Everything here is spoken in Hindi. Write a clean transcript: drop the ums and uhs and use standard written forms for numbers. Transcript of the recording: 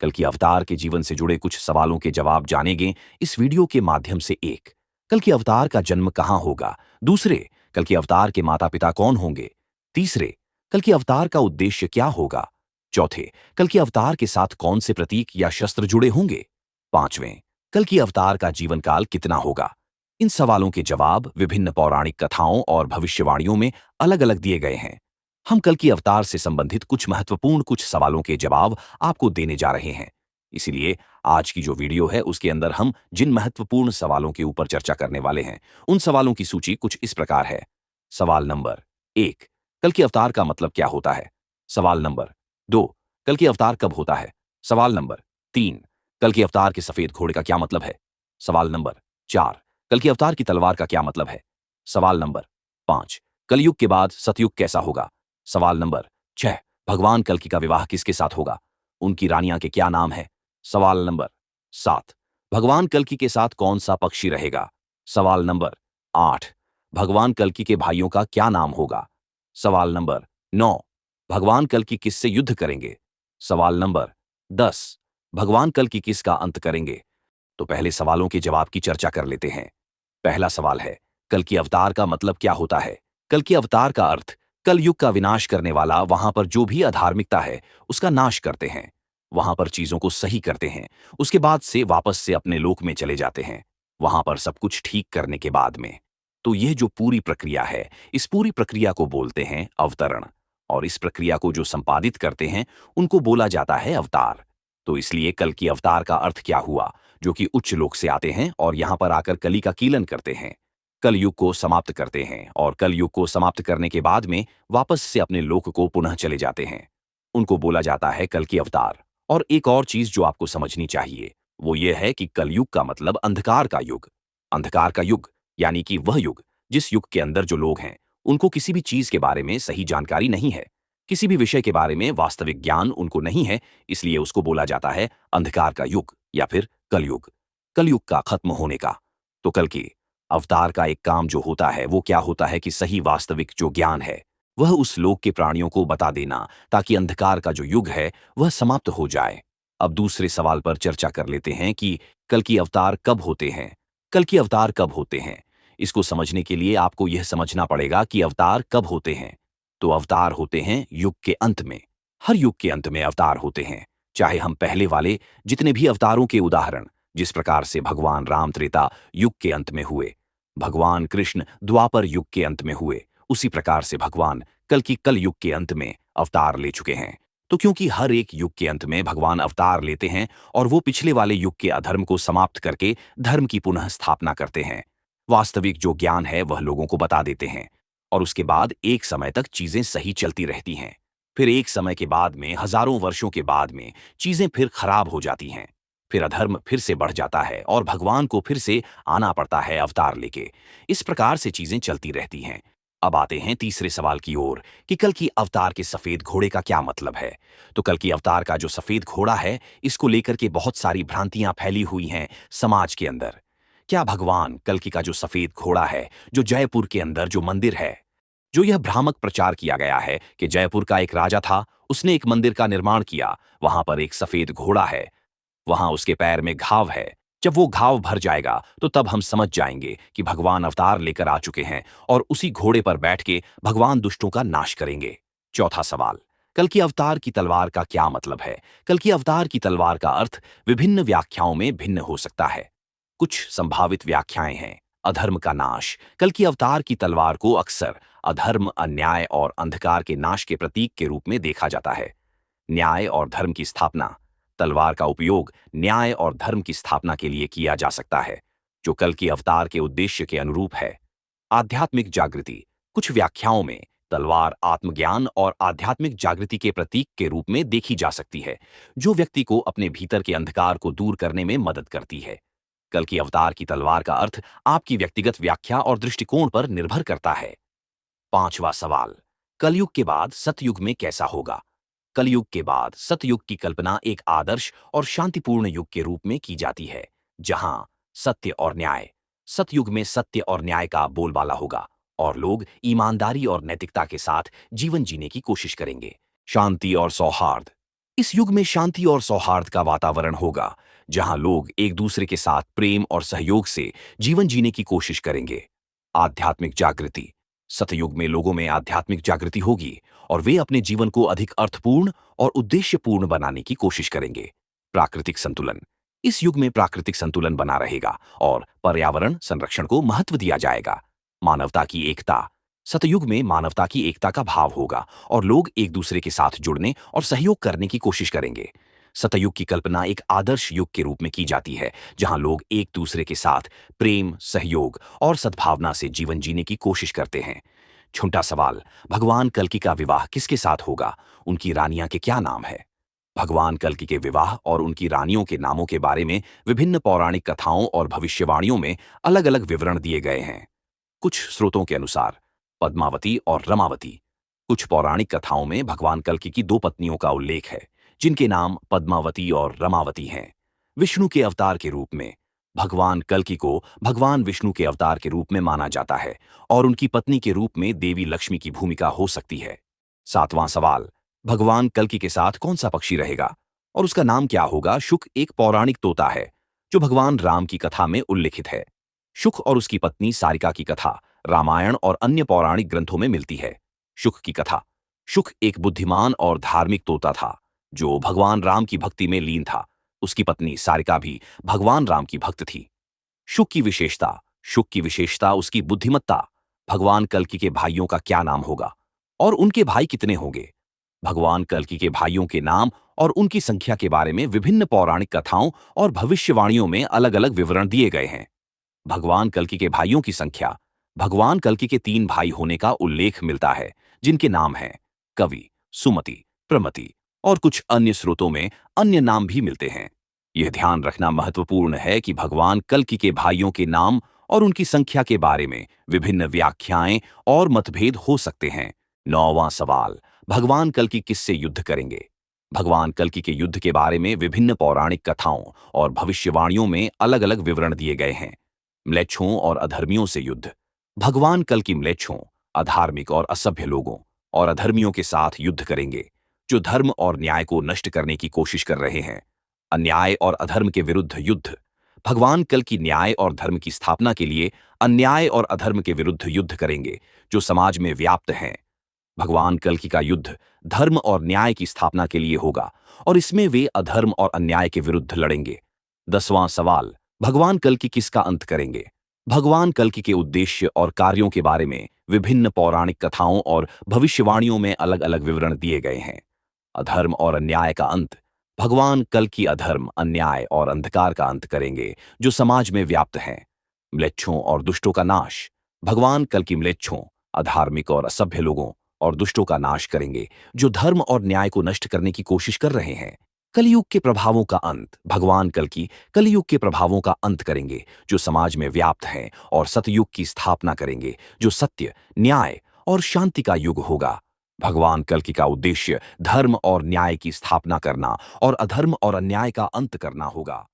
कल्कि अवतार के जीवन से जुड़े कुछ सवालों के जवाब जानेंगे इस वीडियो के माध्यम से। एक, कल्कि अवतार का जन्म कहाँ होगा। दूसरे, कल्कि अवतार के माता पिता कौन होंगे। तीसरे, कल्कि अवतार का उद्देश्य क्या होगा। चौथे, कल्कि अवतार के साथ कौन से प्रतीक या शस्त्र जुड़े होंगे। पांचवें, कल्कि अवतार का जीवन काल कितना होगा। इन सवालों के जवाब विभिन्न पौराणिक कथाओं और भविष्यवाणियों में अलग अलग दिए गए हैं। हम कल्कि अवतार से संबंधित कुछ सवालों के जवाब आपको देने जा रहे हैं। इसीलिए आज की जो वीडियो है उसके अंदर हम जिन महत्वपूर्ण सवालों के ऊपर चर्चा करने वाले हैं उन सवालों की सूची कुछ इस प्रकार है। सवाल नंबर 1, कल्कि अवतार का मतलब क्या होता है। सवाल नंबर 2, कल्कि अवतार कब होता है। सवाल नंबर 3, कल्कि अवतार के सफेद घोड़े का क्या मतलब है। सवाल नंबर 4, कल्कि अवतार की तलवार का क्या मतलब है। सवाल नंबर 5, कलयुग के बाद सतयुग कैसा होगा। सवाल नंबर 6, भगवान कल्कि का विवाह किसके साथ होगा, उनकी रानियां के क्या नाम है। सवाल नंबर 7, भगवान कल्कि के साथ कौन सा पक्षी रहेगा। सवाल नंबर 8, भगवान कल्कि के भाइयों का क्या नाम होगा। सवाल नंबर 9, भगवान कल्कि किससे युद्ध करेंगे। सवाल नंबर 10, भगवान कल्कि किसका अंत करेंगे। तो पहले सवालों के जवाब की चर्चा कर लेते हैं। पहला सवाल है, कल्कि अवतार का मतलब क्या होता है। कल्कि अवतार का अर्थ कल युग का विनाश करने वाला, वहां पर जो भी अधार्मिकता है उसका नाश करते हैं, वहां पर चीजों को सही करते हैं, उसके बाद से वापस से अपने लोक में चले जाते हैं, वहां पर सब कुछ ठीक करने के बाद में। तो यह जो पूरी प्रक्रिया है, इस पूरी प्रक्रिया को बोलते हैं अवतरण, और इस प्रक्रिया को जो संपादित करते हैं उनको बोला जाता है अवतार। तो इसलिए कल की अवतार का अर्थ क्या हुआ, जो कि उच्च लोक से आते हैं और यहां पर आकर कली का कीलन करते हैं, कलयुग को समाप्त करते हैं, और कलयुग को समाप्त करने के बाद में वापस से अपने लोक को पुनः चले जाते हैं, उनको बोला जाता है कल की अवतार। और एक और चीज जो आपको समझनी चाहिए वो ये है कि कलयुग का मतलब अंधकार का युग। अंधकार का युग यानी कि वह युग जिस युग के अंदर जो लोग हैं उनको किसी भी चीज के बारे में सही जानकारी नहीं है, किसी भी विषय के बारे में वास्तविक ज्ञान उनको नहीं है, इसलिए उसको बोला जाता है अंधकार का युग या फिर कलयुग, कलयुग का खत्म होने का। तो कल की अवतार का एक काम जो होता है वो क्या होता है कि सही वास्तविक जो ज्ञान है वह उस लोक के प्राणियों को बता देना, ताकि अंधकार का जो युग है वह समाप्त हो जाए। अब दूसरे सवाल पर चर्चा कर लेते हैं कि कल की अवतार कब होते हैं। कल की अवतार कब होते हैं, इसको समझने के लिए आपको यह समझना पड़ेगा कि अवतार कब होते हैं। तो अवतार होते हैं युग के अंत में। हर युग के अंत में अवतार होते हैं, चाहे हम पहले वाले जितने भी अवतारों के उदाहरण, जिस प्रकार से भगवान राम त्रेता युग के अंत में हुए, भगवान कृष्ण द्वापर युग के अंत में हुए, उसी प्रकार से भगवान कल की कल युग के अंत में अवतार ले चुके हैं। तो क्योंकि हर एक युग के अंत में भगवान अवतार लेते हैं और वो पिछले वाले युग के अधर्म को समाप्त करके धर्म की पुनः स्थापना करते हैं, वास्तविक जो ज्ञान है वह लोगों को बता देते हैं, और उसके बाद एक समय तक चीजें सही चलती रहती हैं। फिर एक समय के बाद में, हजारों वर्षों के बाद में, चीजें फिर खराब हो जाती हैं, फिर अधर्म फिर से बढ़ जाता है और भगवान को फिर से आना पड़ता है अवतार लेके। इस प्रकार से चीजें चलती रहती हैं। अब आते हैं तीसरे सवाल की ओर कि कल की अवतार के सफेद घोड़े का क्या मतलब है। तो कल की अवतार का जो सफेद घोड़ा है, इसको लेकर के बहुत सारी भ्रांतियां फैली हुई हैं समाज के अंदर। क्या भगवान कल्कि का जो सफेद घोड़ा है, जो जयपुर के अंदर जो मंदिर है, जो यह भ्रामक प्रचार किया गया है कि जयपुर का एक राजा था, उसने एक मंदिर का निर्माण किया, वहां पर एक सफेद घोड़ा है, वहां उसके पैर में घाव है, जब वो घाव भर जाएगा तो तब हम समझ जाएंगे कि भगवान अवतार लेकर आ चुके हैं और उसी घोड़े पर बैठ के भगवान दुष्टों का नाश करेंगे। चौथा सवाल, कल की अवतार की तलवार का क्या मतलब है। कल की अवतार की तलवार का अर्थ विभिन्न व्याख्याओं में भिन्न हो सकता है। कुछ संभावित व्याख्याएं हैं, अधर्म का नाश। कल की अवतार की तलवार को अक्सर अधर्म, अन्याय और अंधकार के नाश के प्रतीक के रूप में देखा जाता है। न्याय और धर्म की स्थापना, तलवार का उपयोग न्याय और धर्म की स्थापना के लिए किया जा सकता है, जो कल की अवतार के उद्देश्य के अनुरूप है। आध्यात्मिक जागृति, कुछ व्याख्याओं में तलवार आत्मज्ञान और आध्यात्मिक जागृति के प्रतीक के रूप में देखी जा सकती है, जो व्यक्ति को अपने भीतर के अंधकार को दूर करने में मदद करती है। कल की अवतार की तलवार का अर्थ आपकी व्यक्तिगत व्याख्या और दृष्टिकोण पर निर्भर करता है। पांचवा सवाल, कलयुग के बाद सतयुग में कैसा होगा। कलयुग के बाद सतयुग की कल्पना एक आदर्श और शांतिपूर्ण युग के रूप में की जाती है, जहां सत्य और न्याय, सतयुग में सत्य और न्याय का बोलबाला होगा और लोग ईमानदारी और नैतिकता के साथ जीवन जीने की कोशिश करेंगे। शांति और सौहार्द, इस युग में शांति और सौहार्द का वातावरण होगा, जहां लोग एक दूसरे के साथ प्रेम और सहयोग से जीवन जीने की कोशिश करेंगे। आध्यात्मिक जागृति। सतयुग में लोगों में आध्यात्मिक जागृति होगी और वे अपने जीवन को अधिक अर्थपूर्ण और उद्देश्यपूर्ण बनाने की कोशिश करेंगे। प्राकृतिक संतुलन। इस युग में प्राकृतिक संतुलन बना रहेगा और पर्यावरण संरक्षण को महत्व दिया जाएगा। मानवता की एकता। सतयुग में मानवता की एकता का भाव होगा और लोग एक दूसरे के साथ जुड़ने और सहयोग करने की कोशिश करेंगे। सतयुग की कल्पना एक आदर्श युग के रूप में की जाती है, जहां लोग एक दूसरे के साथ प्रेम, सहयोग और सद्भावना से जीवन जीने की कोशिश करते हैं। छोटा सवाल, भगवान कल्कि का विवाह किसके साथ होगा? उनकी रानियां के क्या नाम है? भगवान कल्कि के विवाह और उनकी रानियों के नामों के बारे में विभिन्न पौराणिक कथाओं और भविष्यवाणियों में अलग-अलग विवरण दिए गए हैं। कुछ स्रोतों के अनुसार पद्मावती और रमावती। कुछ पौराणिक कथाओं में भगवान कल्कि की दो पत्नियों का उल्लेख है, जिनके नाम पद्मावती और रमावती हैं। विष्णु के अवतार के रूप में भगवान कल्कि को भगवान विष्णु के अवतार के रूप में माना जाता है और उनकी पत्नी के रूप में देवी लक्ष्मी की भूमिका हो सकती है। सातवां सवाल, भगवान कल्कि के साथ कौन सा पक्षी रहेगा और उसका नाम क्या होगा? शुक एक पौराणिक तोता है जो भगवान राम की कथा में उल्लिखित है। शुक और उसकी पत्नी सारिका की कथा रामायण और अन्य पौराणिक ग्रंथों में मिलती है। शुक की कथा। शुक एक बुद्धिमान और धार्मिक तोता था जो भगवान राम की भक्ति में लीन था। उसकी पत्नी सारिका भी भगवान राम की भक्त थी। शुक की विशेषता। शुक की विशेषता उसकी बुद्धिमत्ता। भगवान कल्कि के भाइयों का क्या नाम होगा और उनके भाई कितने होंगे? भगवान कल्कि के भाइयों के नाम और उनकी संख्या के बारे में विभिन्न पौराणिक कथाओं और भविष्यवाणियों में अलग-अलग विवरण दिए गए हैं। भगवान कल्कि के भाइयों की संख्या। भगवान कल्कि के 3 भाई होने का उल्लेख मिलता है, जिनके नाम हैं कवि, सुमति, प्रमति और कुछ अन्य स्रोतों में अन्य नाम भी मिलते हैं। यह ध्यान रखना महत्वपूर्ण है कि भगवान कल्कि के भाइयों के नाम और उनकी संख्या के बारे में विभिन्न व्याख्याएं और मतभेद हो सकते हैं। 9वां सवाल, भगवान कल्कि किससे युद्ध करेंगे? भगवान कल्कि के युद्ध के बारे में विभिन्न पौराणिक कथाओं और भविष्यवाणियों में अलग-अलग विवरण दिए गए हैं। म्लेच्छों और अधर्मियों से युद्ध। भगवान कल्कि म्लेच्छों, अधार्मिक और असभ्य लोगों और अधर्मियों के साथ युद्ध करेंगे, जो धर्म और न्याय को नष्ट करने की कोशिश कर रहे हैं। अन्याय और अधर्म के विरुद्ध युद्ध। भगवान कल्कि न्याय और धर्म की स्थापना के लिए अन्याय और अधर्म के विरुद्ध युद्ध करेंगे, जो समाज में व्याप्त हैं। भगवान कल्कि का युद्ध धर्म और न्याय की स्थापना के लिए होगा और इसमें वे अधर्म और अन्याय के विरुद्ध लड़ेंगे। 10वां सवाल, भगवान कल्कि किसका अंत करेंगे? भगवान कल्कि के उद्देश्य और कार्यों के बारे में विभिन्न पौराणिक कथाओं और भविष्यवाणियों में अलग-अलग विवरण दिए गए हैं। अधर्म और अन्याय का अंत। भगवान कल्कि अधर्म, अन्याय और अंधकार का अंत करेंगे, जो समाज में व्याप्त हैं। म्लेच्छों और दुष्टों का नाश। भगवान कल्कि म्लेच्छों, अधार्मिक और असभ्य लोगों और दुष्टों का नाश करेंगे, जो धर्म और न्याय को नष्ट करने की कोशिश कर रहे हैं। कलयुग के प्रभावों का अंत। भगवान कल्कि कलयुग के प्रभावों का अंत करेंगे, जो समाज में व्याप्त हैं, और सतयुग की स्थापना करेंगे, जो सत्य, न्याय और शांति का युग होगा। भगवान कल्कि का उद्देश्य धर्म और न्याय की स्थापना करना और अधर्म और अन्याय का अंत करना होगा।